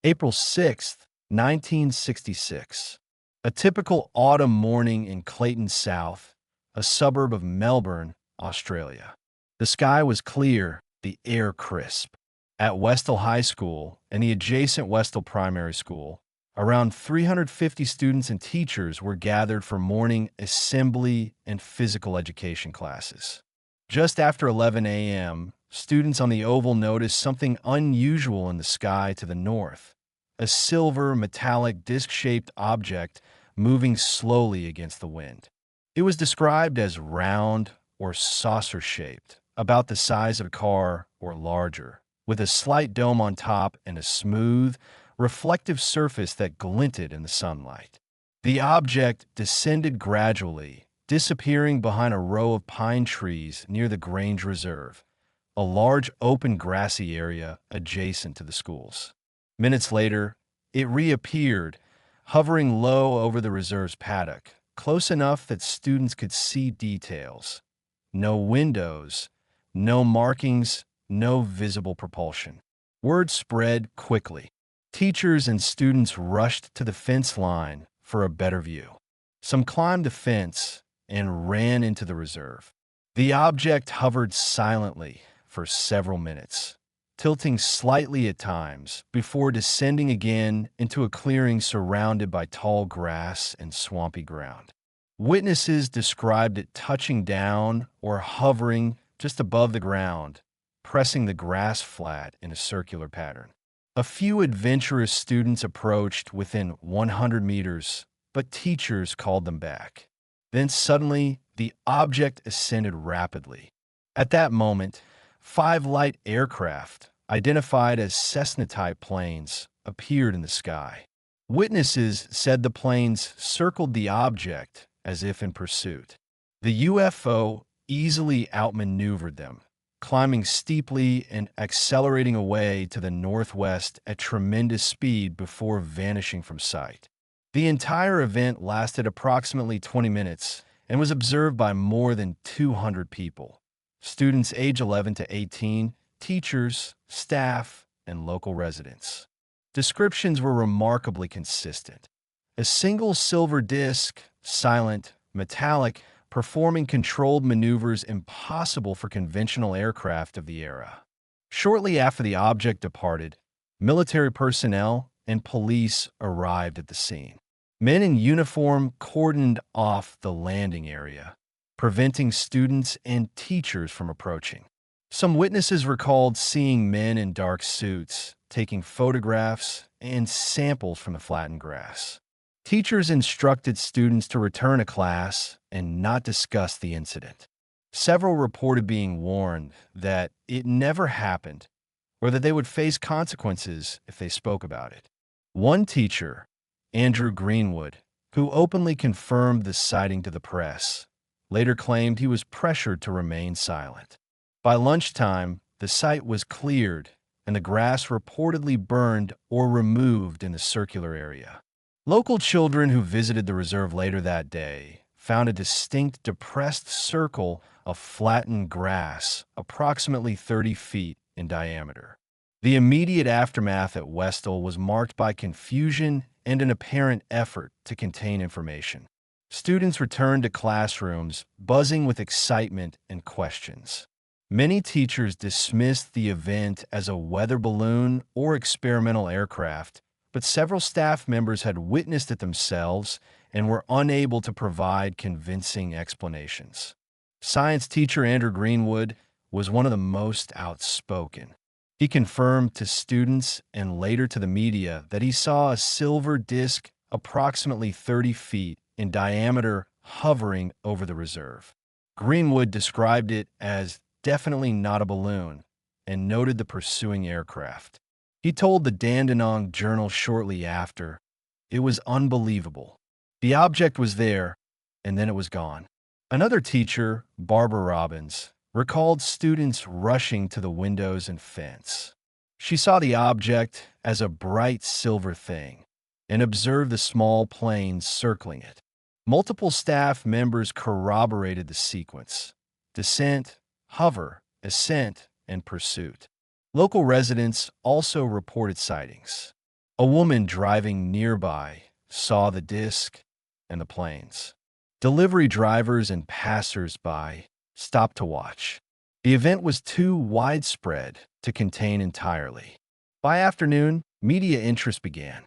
April 6th, 1966. A typical autumn morning in Clayton South, a suburb of Melbourne, Australia. The sky was clear, the air crisp. At Westall High School and the adjacent Westall Primary School, around 350 students and teachers were gathered for morning assembly and physical education classes. Just after 11 a.m., students on the oval noticed something unusual in the sky to the north, a silver, metallic, disc-shaped object moving slowly against the wind. It was described as round or saucer-shaped, about the size of a car or larger, with a slight dome on top and a smooth, reflective surface that glinted in the sunlight. The object descended gradually, disappearing behind a row of pine trees near the Grange Reserve, a large open grassy area adjacent to the schools. Minutes later, it reappeared, hovering low over the reserve's paddock, close enough that students could see details. No windows, no markings, no visible propulsion. Word spread quickly. Teachers and students rushed to the fence line for a better view. Some climbed the fence and ran into the reserve. The object hovered silently for several minutes, tilting slightly at times before descending again into a clearing surrounded by tall grass and swampy ground. Witnesses described it touching down or hovering just above the ground, pressing the grass flat in a circular pattern. A few adventurous students approached within 100 meters, but teachers called them back. Then suddenly, the object ascended rapidly. At that moment, 5 light aircraft, identified as Cessna-type planes, appeared in the sky. Witnesses said the planes circled the object as if in pursuit. The UFO easily outmaneuvered them, climbing steeply and accelerating away to the northwest at tremendous speed before vanishing from sight. The entire event lasted approximately 20 minutes and was observed by more than 200 people. Students age 11 to 18, teachers, staff, and local residents. Descriptions were remarkably consistent. A single silver disc, silent, metallic, performing controlled maneuvers impossible for conventional aircraft of the era. Shortly after the object departed, military personnel and police arrived at the scene. Men in uniform cordoned off the landing area, preventing students and teachers from approaching. Some witnesses recalled seeing men in dark suits, taking photographs and samples from the flattened grass. Teachers instructed students to return to class and not discuss the incident. Several reported being warned that it never happened or that they would face consequences if they spoke about it. One teacher, Andrew Greenwood, who openly confirmed the sighting to the press, later claimed he was pressured to remain silent. By lunchtime, the site was cleared and the grass reportedly burned or removed in the circular area. Local children who visited the reserve later that day found a distinct depressed circle of flattened grass approximately 30 feet in diameter. The immediate aftermath at Westall was marked by confusion and an apparent effort to contain information. Students returned to classrooms buzzing with excitement and questions. Many teachers dismissed the event as a weather balloon or experimental aircraft, but several staff members had witnessed it themselves and were unable to provide convincing explanations. Science teacher Andrew Greenwood was one of the most outspoken. He confirmed to students and later to the media that he saw a silver disc approximately 30 feet in diameter hovering over the reserve. Greenwood described it as definitely not a balloon and noted the pursuing aircraft. He told the Dandenong Journal shortly after, "It was unbelievable. The object was there, and then it was gone." Another teacher, Barbara Robbins, recalled students rushing to the windows and fence. She saw the object as a bright silver thing and observed the small planes circling it. Multiple staff members corroborated the sequence: descent, hover, ascent, and pursuit. Local residents also reported sightings. A woman driving nearby saw the disc and the planes. Delivery drivers and passers-by stopped to watch. The event was too widespread to contain entirely. By afternoon, media interest began.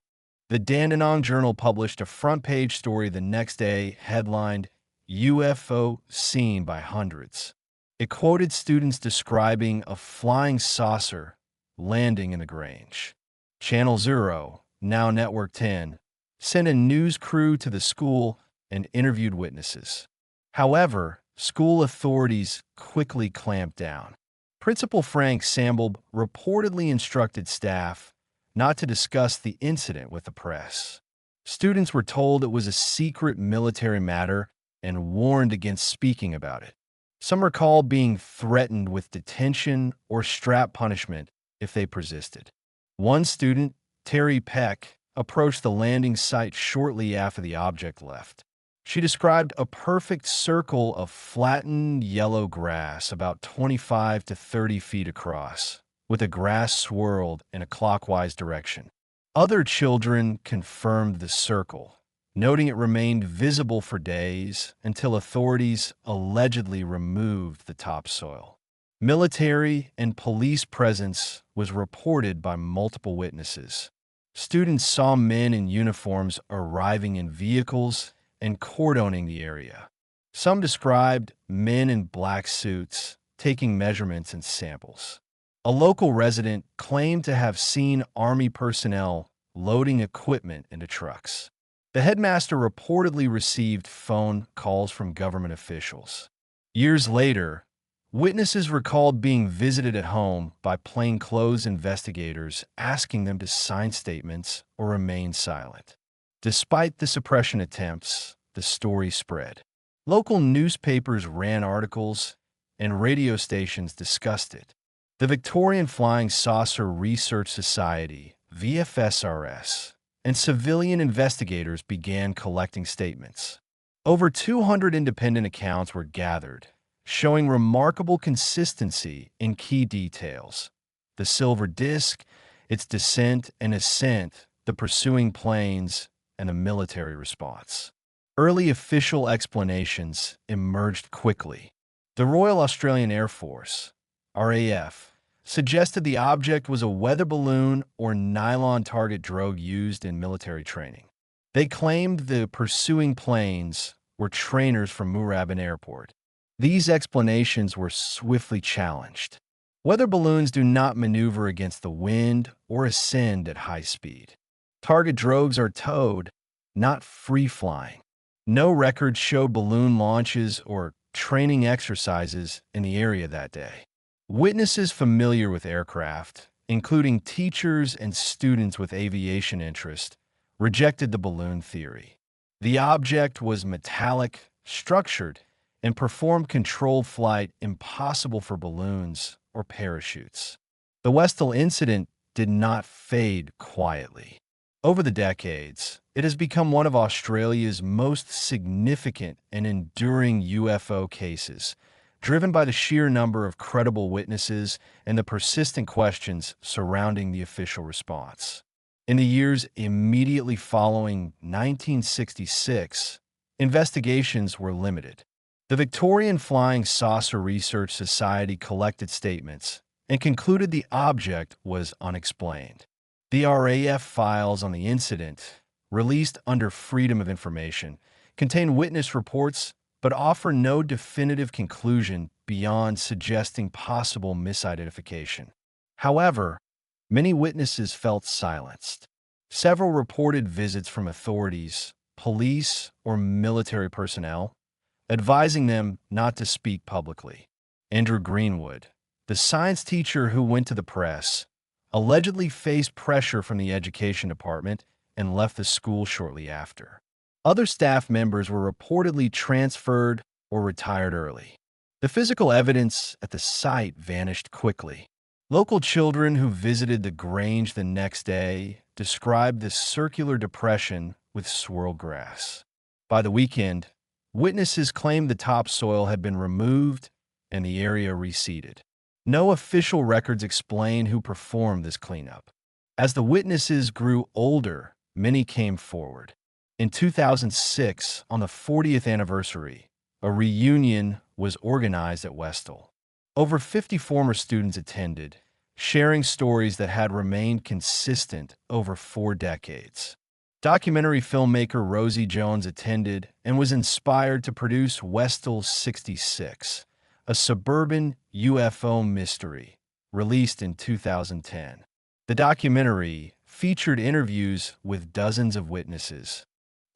The Dandenong Journal published a front-page story the next day headlined, "UFO Seen by Hundreds." It quoted students describing a flying saucer landing in the Grange. Channel Zero, now Network 10, sent a news crew to the school and interviewed witnesses. However, school authorities quickly clamped down. Principal Frank Samble reportedly instructed staff not to discuss the incident with the press. Students were told it was a secret military matter and warned against speaking about it. Some recall being threatened with detention or strap punishment if they persisted. One student, Terry Peck, approached the landing site shortly after the object left. She described a perfect circle of flattened yellow grass about 25 to 30 feet across, with the grass swirled in a clockwise direction. Other children confirmed the circle, noting it remained visible for days until authorities allegedly removed the topsoil. Military and police presence was reported by multiple witnesses. Students saw men in uniforms arriving in vehicles and cordoning the area. Some described men in black suits taking measurements and samples. A local resident claimed to have seen Army personnel loading equipment into trucks. The headmaster reportedly received phone calls from government officials. Years later, witnesses recalled being visited at home by plainclothes investigators asking them to sign statements or remain silent. Despite the suppression attempts, the story spread. Local newspapers ran articles, and radio stations discussed it. The Victorian Flying Saucer Research Society, VFSRS, and civilian investigators began collecting statements. Over 200 independent accounts were gathered, showing remarkable consistency in key details: the silver disc, its descent and ascent, the pursuing planes, and the military response. Early official explanations emerged quickly. The Royal Australian Air Force, RAF, suggested the object was a weather balloon or nylon target drogue used in military training. They claimed the pursuing planes were trainers from Moorabbin Airport. These explanations were swiftly challenged. Weather balloons do not maneuver against the wind or ascend at high speed. Target drogues are towed, not free-flying. No records showed balloon launches or training exercises in the area that day. Witnesses familiar with aircraft, including teachers and students with aviation interest, rejected the balloon theory. The object was metallic, structured, and performed controlled flight impossible for balloons or parachutes. The Westall incident did not fade quietly. Over the decades, it has become one of Australia's most significant and enduring UFO cases, driven by the sheer number of credible witnesses and the persistent questions surrounding the official response. In the years immediately following 1966, investigations were limited. The Victorian Flying Saucer Research Society collected statements and concluded the object was unexplained. The RAF files on the incident, released under Freedom of Information, contain witness reports but offer no definitive conclusion beyond suggesting possible misidentification. However, many witnesses felt silenced. Several reported visits from authorities, police, or military personnel, advising them not to speak publicly. Andrew Greenwood, the science teacher who went to the press, allegedly faced pressure from the education department and left the school shortly after. Other staff members were reportedly transferred or retired early. The physical evidence at the site vanished quickly. Local children who visited the Grange the next day described this circular depression with swirl grass. By the weekend, witnesses claimed the topsoil had been removed and the area reseeded. No official records explain who performed this cleanup. As the witnesses grew older, many came forward. In 2006, on the 40th anniversary, a reunion was organized at Westall. Over 50 former students attended, sharing stories that had remained consistent over 4 decades. Documentary filmmaker Rosie Jones attended and was inspired to produce Westall 66, a suburban UFO mystery, released in 2010. The documentary featured interviews with dozens of witnesses,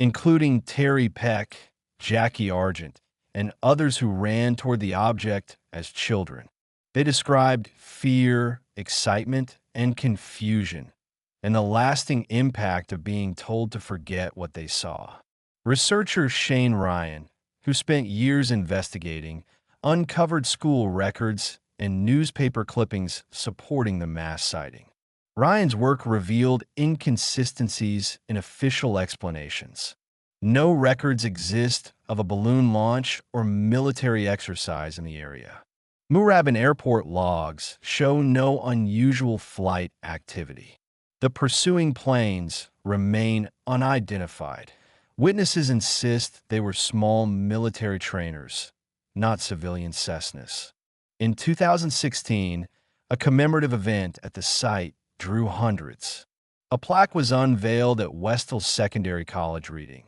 including Terry Peck, Jackie Argent, and others who ran toward the object as children. They described fear, excitement, and confusion, and the lasting impact of being told to forget what they saw. Researcher Shane Ryan, who spent years investigating, uncovered school records and newspaper clippings supporting the mass sighting. Ryan's work revealed inconsistencies in official explanations. No records exist of a balloon launch or military exercise in the area. Moorabbin Airport logs show no unusual flight activity. The pursuing planes remain unidentified. Witnesses insist they were small military trainers, not civilian Cessnas. In 2016, a commemorative event at the site drew hundreds. A plaque was unveiled at Westall Secondary College Reading.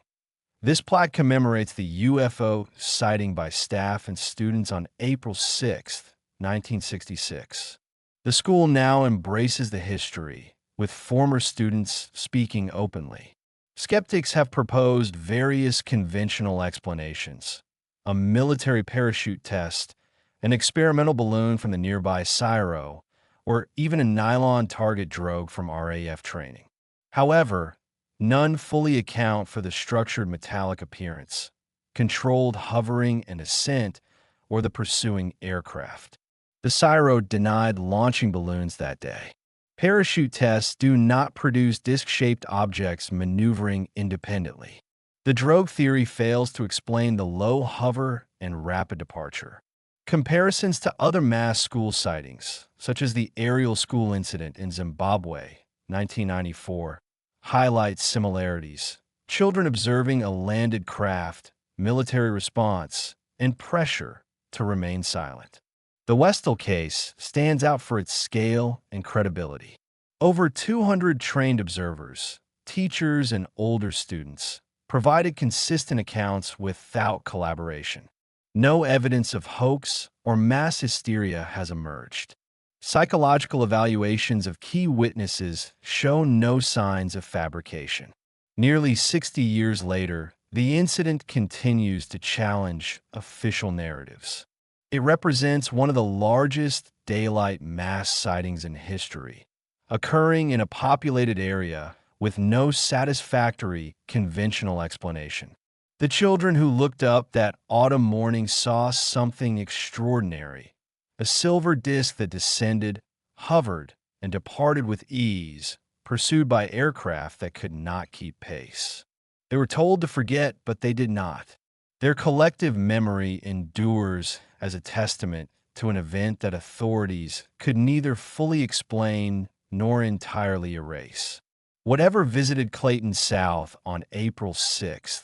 This plaque commemorates the UFO sighting by staff and students on April 6, 1966. The school now embraces the history, with former students speaking openly. Skeptics have proposed various conventional explanations: a military parachute test, an experimental balloon from the nearby Cairo, or even a nylon target drogue from RAF training. However, none fully account for the structured metallic appearance, controlled hovering and ascent, or the pursuing aircraft. The Cairo denied launching balloons that day. Parachute tests do not produce disc-shaped objects maneuvering independently. The drogue theory fails to explain the low hover and rapid departure. Comparisons to other mass school sightings, such as the aerial school incident in Zimbabwe, 1994, highlight similarities: children observing a landed craft, military response, and pressure to remain silent. The Westall case stands out for its scale and credibility. Over 200 trained observers, teachers, and older students provided consistent accounts without collaboration. No evidence of hoax or mass hysteria has emerged. Psychological evaluations of key witnesses show no signs of fabrication. Nearly 60 years later, the incident continues to challenge official narratives. It represents one of the largest daylight mass sightings in history, occurring in a populated area with no satisfactory conventional explanation. The children who looked up that autumn morning saw something extraordinary: a silver disk that descended, hovered, and departed with ease, pursued by aircraft that could not keep pace. They were told to forget, but they did not. Their collective memory endures as a testament to an event that authorities could neither fully explain nor entirely erase. Whatever visited Clayton South on April 6,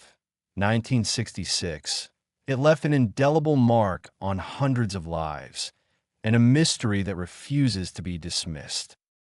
1966, it left an indelible mark on hundreds of lives, and a mystery that refuses to be dismissed.